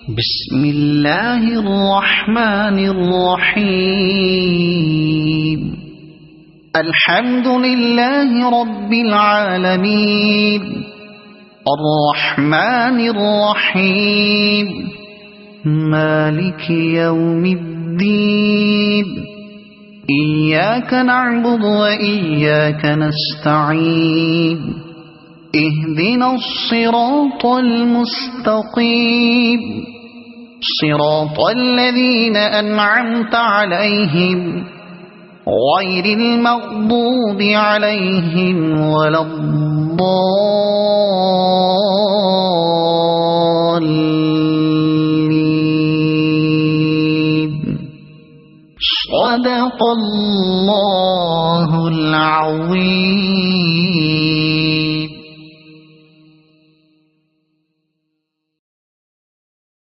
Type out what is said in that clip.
بسم اللہ الرحمن الرحیم الحمد للہ رب العالمین الرحمن الرحیم مالک یوم الدین ایاک نعبد و ایاک نستعین اهدنا الصراط المستقيم صراط الذين أنعمت عليهم غير المغضوب عليهم ولا الضالين صدق الله العظيم.